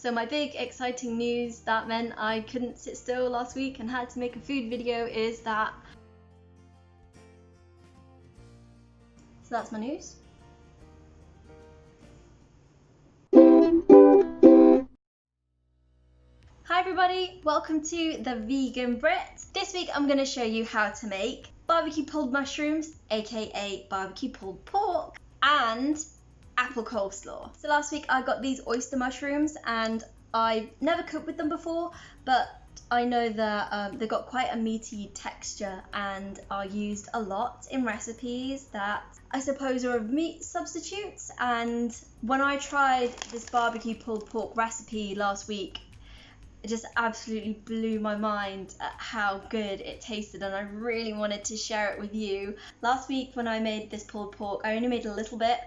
So my big exciting news that meant I couldn't sit still last week and had to make a food video is that... So that's my news. Hi everybody, welcome to the Vegan Brit. This week I'm going to show you how to make barbecue pulled mushrooms, aka barbecue pulled pork, and apple coleslaw. So last week I got these oyster mushrooms and I've never cooked with them before, but I know that they've got quite a meaty texture and are used a lot in recipes that I suppose are of meat substitutes. And when I tried this barbecue pulled pork recipe last week, it just absolutely blew my mind at how good it tasted, and I really wanted to share it with you. Last week when I made this pulled pork, I only made a little bit,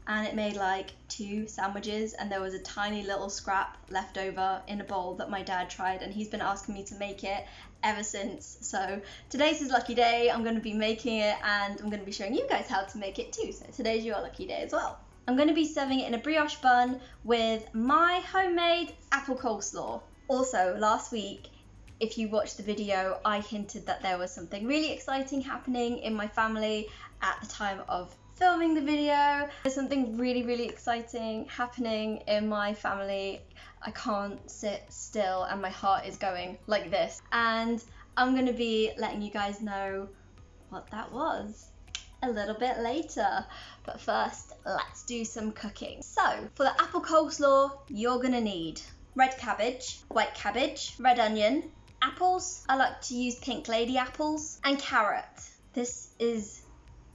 and it made like 2 sandwiches, and there was a tiny little scrap left over in a bowl that my dad tried, and he's been asking me to make it ever since. So today's his lucky day. I'm going to be making it, and I'm going to be showing you guys how to make it too. So today's your lucky day as well. I'm going to be serving it in a brioche bun with my homemade apple coleslaw. Also, last week, if you watched the video, I hinted that there was something really exciting happening in my family at the time of filming the video. There's something really exciting happening in my family. I can't sit still and my heart is going like this. And I'm going to be letting you guys know what that was a little bit later. But first, let's do some cooking. So, for the apple coleslaw, you're going to need red cabbage, white cabbage, red onion, apples. I like to use pink lady apples, and carrot. This is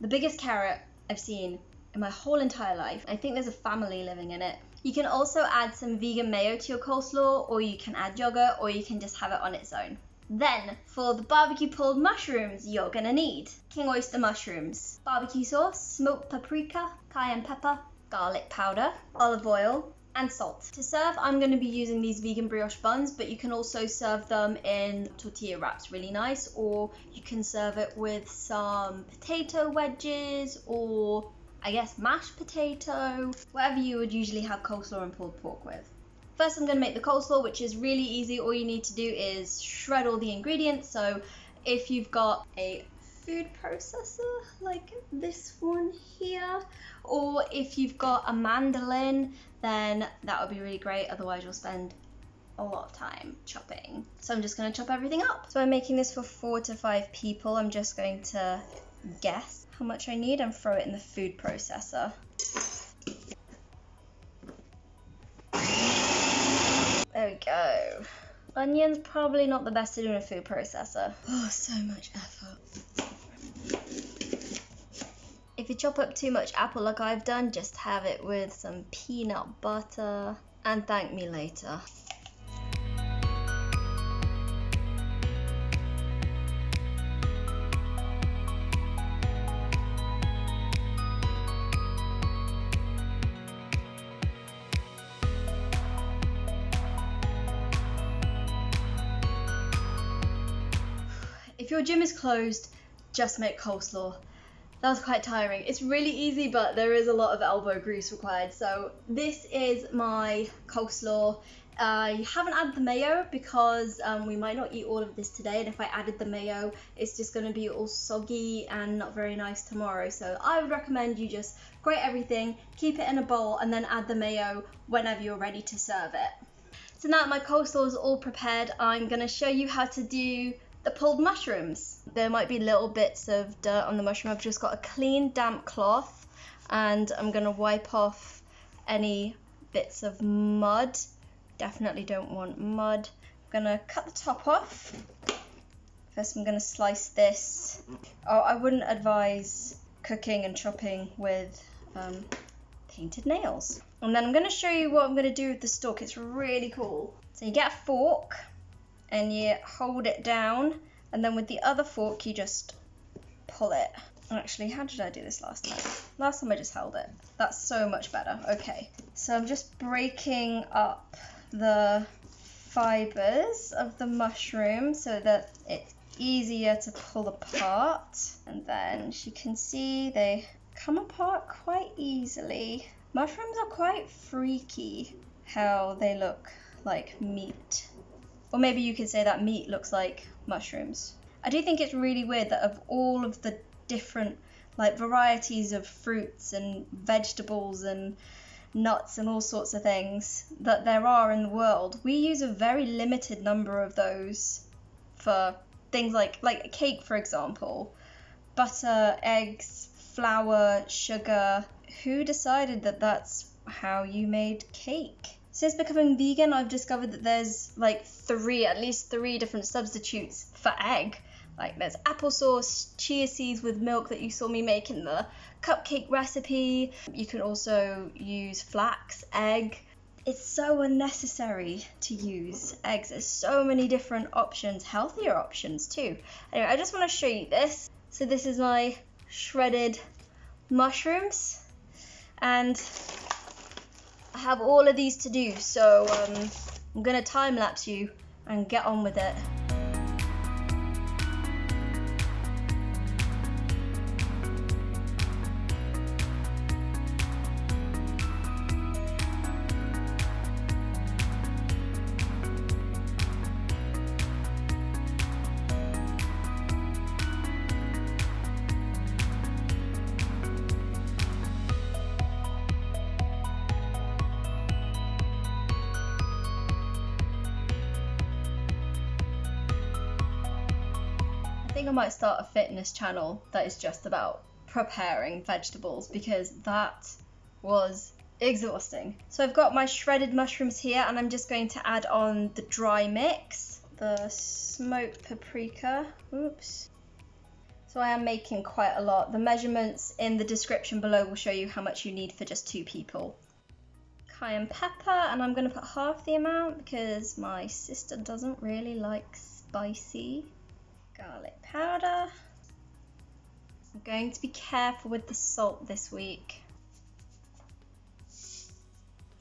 the biggest carrot I've seen in my whole entire life. I think there's a family living in it. You can also add some vegan mayo to your coleslaw, or you can add yogurt, or you can just have it on its own. Then, for the barbecue pulled mushrooms, you're gonna need king oyster mushrooms, barbecue sauce, smoked paprika, cayenne pepper, garlic powder, olive oil, and salt. To serve, I'm going to be using these vegan brioche buns, but you can also serve them in tortilla wraps, really nice, or you can serve it with some potato wedges, or I guess mashed potato, whatever you would usually have coleslaw and pulled pork with. First, I'm going to make the coleslaw, which is really easy. All you need to do is shred all the ingredients. So if you've got a food processor like this one here, or if you've got a mandolin, then that would be really great. Otherwise you'll spend a lot of time chopping. So I'm just going to chop everything up. So I'm making this for 4 to 5 people. I'm just going to guess how much I need and throw it in the food processor. There we go. Onions probably not the best to do in a food processor. Oh, so much effort. If you chop up too much apple like I've done, just have it with some peanut butter and thank me later. If your gym is closed, just make coleslaw. That was quite tiring. It's really easy, but there is a lot of elbow grease required. So this is my coleslaw. I haven't added the mayo because we might not eat all of this today, and if I added the mayo, it's just going to be all soggy and not very nice tomorrow. So I would recommend you just grate everything, keep it in a bowl, and then add the mayo whenever you're ready to serve it. So now that my coleslaw is all prepared, I'm going to show you how to do the pulled mushrooms. There might be little bits of dirt on the mushroom. I've just got a clean damp cloth and I'm going to wipe off any bits of mud. Definitely don't want mud. I'm going to cut the top off. First I'm going to slice this. Oh, I wouldn't advise cooking and chopping with painted nails. And then I'm going to show you what I'm going to do with the stalk. It's really cool. So you get a fork and you hold it down, and then with the other fork you just pull it. Actually, how did I do this last time? Last time I just held it. That's so much better. Okay, so I'm just breaking up the fibers of the mushroom so that it's easier to pull apart. And then, as you can see, they come apart quite easily. Mushrooms are quite freaky how they look like meat. Or maybe you could say that meat looks like mushrooms. I do think it's really weird that of all of the different like varieties of fruits and vegetables and nuts and all sorts of things that there are in the world, we use a very limited number of those for things like a cake, for example. Butter, eggs, flour, sugar. Who decided that that's how you made cake? Since becoming vegan, I've discovered that there's like at least three different substitutes for egg. Like there's applesauce, chia seeds with milk that you saw me make in the cupcake recipe. You can also use flax, egg. It's so unnecessary to use eggs. There's so many different options, healthier options too. Anyway, I just want to show you this. So this is my shredded mushrooms, and I have all of these to do, so I'm gonna time lapse you and get on with it. I think I might start a fitness channel that is just about preparing vegetables, because that was exhausting. So I've got my shredded mushrooms here, and I'm just going to add on the dry mix, the smoked paprika. Oops. So I am making quite a lot. The measurements in the description below will show you how much you need for just 2 people. Cayenne pepper, and I'm going to put half the amount because my sister doesn't really like spicy. Garlic powder. I'm going to be careful with the salt this week.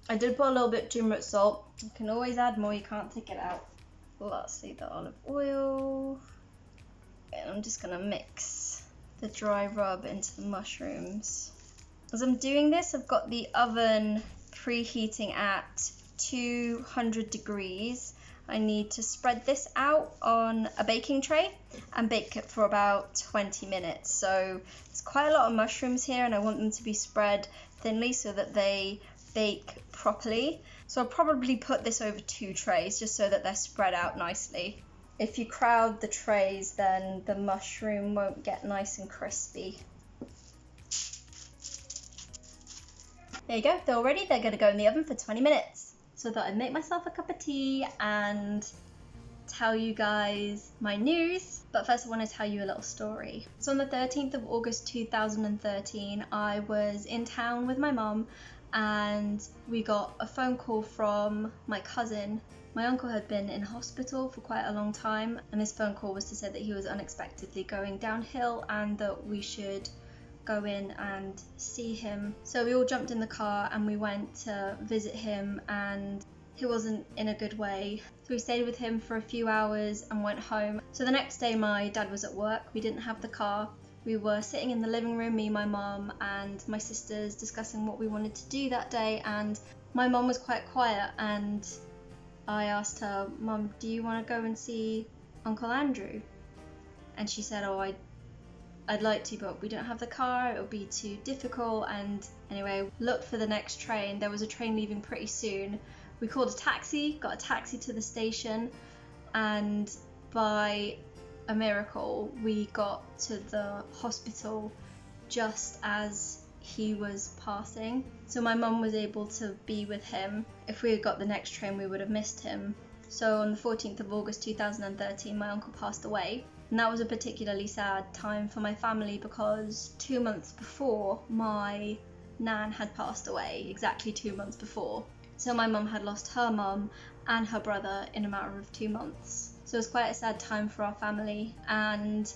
I did put a little bit too much salt. You can always add more, you can't take it out. Lastly, the olive oil. And I'm just gonna mix the dry rub into the mushrooms. As I'm doing this, I've got the oven preheating at 200 degrees. I need to spread this out on a baking tray and bake it for about 20 minutes. So there's quite a lot of mushrooms here, and I want them to be spread thinly so that they bake properly. So I'll probably put this over 2 trays just so that they're spread out nicely. If you crowd the trays, then the mushroom won't get nice and crispy. There you go, they're all ready. They're gonna go in the oven for 20 minutes. So I thought I'd make myself a cup of tea and tell you guys my news. But first I want to tell you a little story. So on the 13th of August 2013, I was in town with my mum, and we got a phone call from my cousin. My uncle had been in hospital for quite a long time, and this phone call was to say that he was unexpectedly going downhill and that we should go in and see him. So we all jumped in the car and we went to visit him, and he wasn't in a good way. So we stayed with him for a few hours and went home. So the next day my dad was at work. We didn't have the car. We were sitting in the living room, me, my mum and my sisters, discussing what we wanted to do that day, and my mum was quite quiet, and I asked her, "Mum, do you want to go and see Uncle Andrew?" And she said, "Oh, I'd like to, but we don't have the car, it would be too difficult." And anyway, looked for the next train. There was a train leaving pretty soon. We called a taxi, got a taxi to the station, and by a miracle, we got to the hospital just as he was passing. So my mum was able to be with him. If we had got the next train, we would have missed him. So on the 14th of August 2013, my uncle passed away. And that was a particularly sad time for my family because 2 months before, my nan had passed away, exactly 2 months before. So my mum had lost her mum and her brother in a matter of 2 months. So it was quite a sad time for our family. And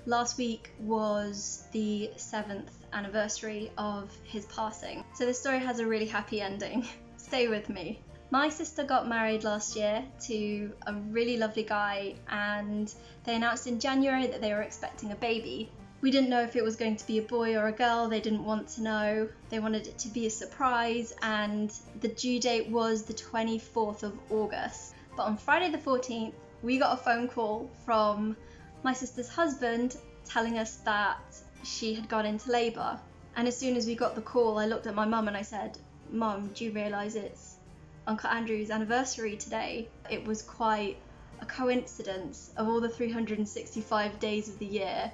last week was the 7th anniversary of his passing. So this story has a really happy ending. Stay with me. My sister got married last year to a really lovely guy, and they announced in January that they were expecting a baby. We didn't know if it was going to be a boy or a girl. They didn't want to know. They wanted it to be a surprise, and the due date was the 24th of August. But on Friday the 14th, we got a phone call from my sister's husband telling us that she had gone into labour. And as soon as we got the call, I looked at my mum and I said, "Mum, do you realise it's Uncle Andrew's anniversary today?" It was quite a coincidence. Of all the 365 days of the year,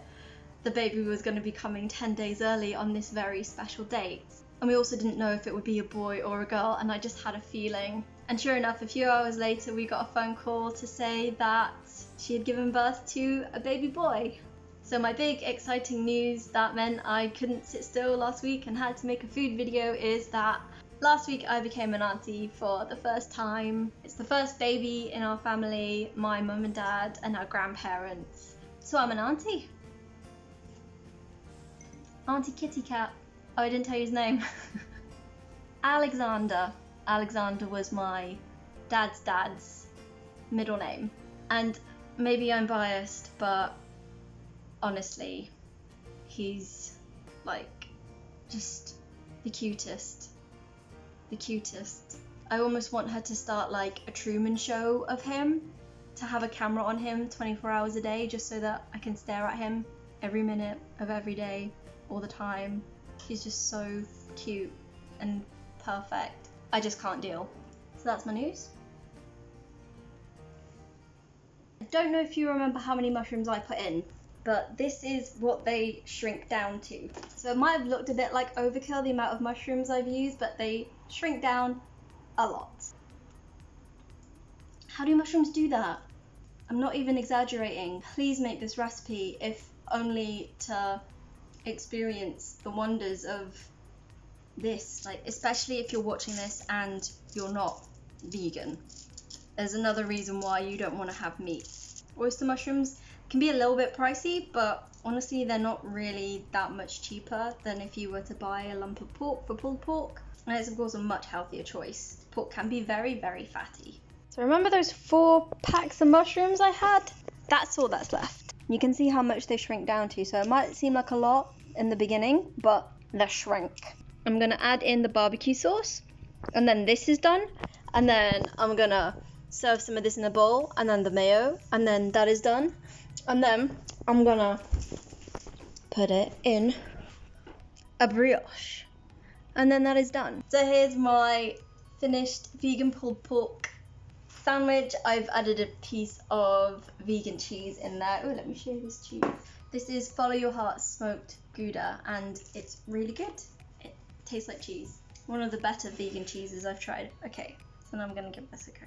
the baby was going to be coming 10 days early on this very special date. And we also didn't know if it would be a boy or a girl, and I just had a feeling. And sure enough, a few hours later, we got a phone call to say that she had given birth to a baby boy. So my big exciting news that meant I couldn't sit still last week and had to make a food video is that last week I became an auntie for the first time. It's the first baby in our family, my mum and dad and our grandparents. So I'm an auntie. Auntie Kitty Cat. Oh, I didn't tell you his name. Alexander. Alexander was my dad's middle name. And maybe I'm biased, but honestly, he's like just the cutest. The cutest. I almost want her to start like a Truman Show of him, to have a camera on him 24 hours a day just so that I can stare at him every minute of every day, all the time. He's just so cute and perfect. I just can't deal. So that's my news. I don't know if you remember how many mushrooms I put in, but this is what they shrink down to. So it might have looked a bit like overkill, the amount of mushrooms I've used, but they shrink down a lot. How do mushrooms do that? I'm not even exaggerating. Please make this recipe, if only to experience the wonders of this, like especially if you're watching this and you're not vegan. There's another reason why you don't want to have meat. Oyster mushrooms can be a little bit pricey, but honestly they're not really that much cheaper than if you were to buy a lump of pork for pulled pork, and it's of course a much healthier choice. Pork can be very, very fatty. So remember those 4 packs of mushrooms I had? That's all that's left. You can see how much they shrink down to, so it might seem like a lot in the beginning, but they shrink. I'm gonna add in the barbecue sauce, and then this is done, and then I'm gonna serve some of this in a bowl, and then the mayo, and then that is done, and then I'm gonna put it in a brioche, and then that is done. So here's my finished vegan pulled pork sandwich. I've added a piece of vegan cheese in there. Oh, let me show you this cheese. This is Follow Your Heart smoked Gouda, and it's really good. It tastes like cheese. One of the better vegan cheeses I've tried. Okay, so now I'm gonna give this a go.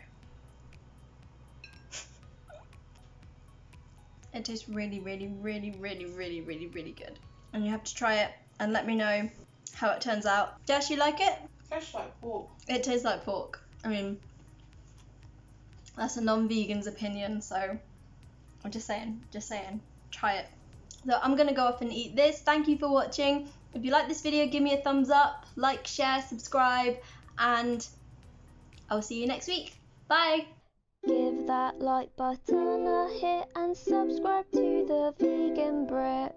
It tastes really, really, really, really, really, really, really good. And you have to try it and let me know how it turns out. Jess, you like it? It tastes like pork. It tastes like pork. I mean, that's a non-vegan's opinion, so I'm just saying, try it. So I'm gonna go off and eat this. Thank you for watching. If you like this video, give me a thumbs up, like, share, subscribe, and I'll see you next week. Bye. Give that like button a hit and subscribe to the Vegan Brit.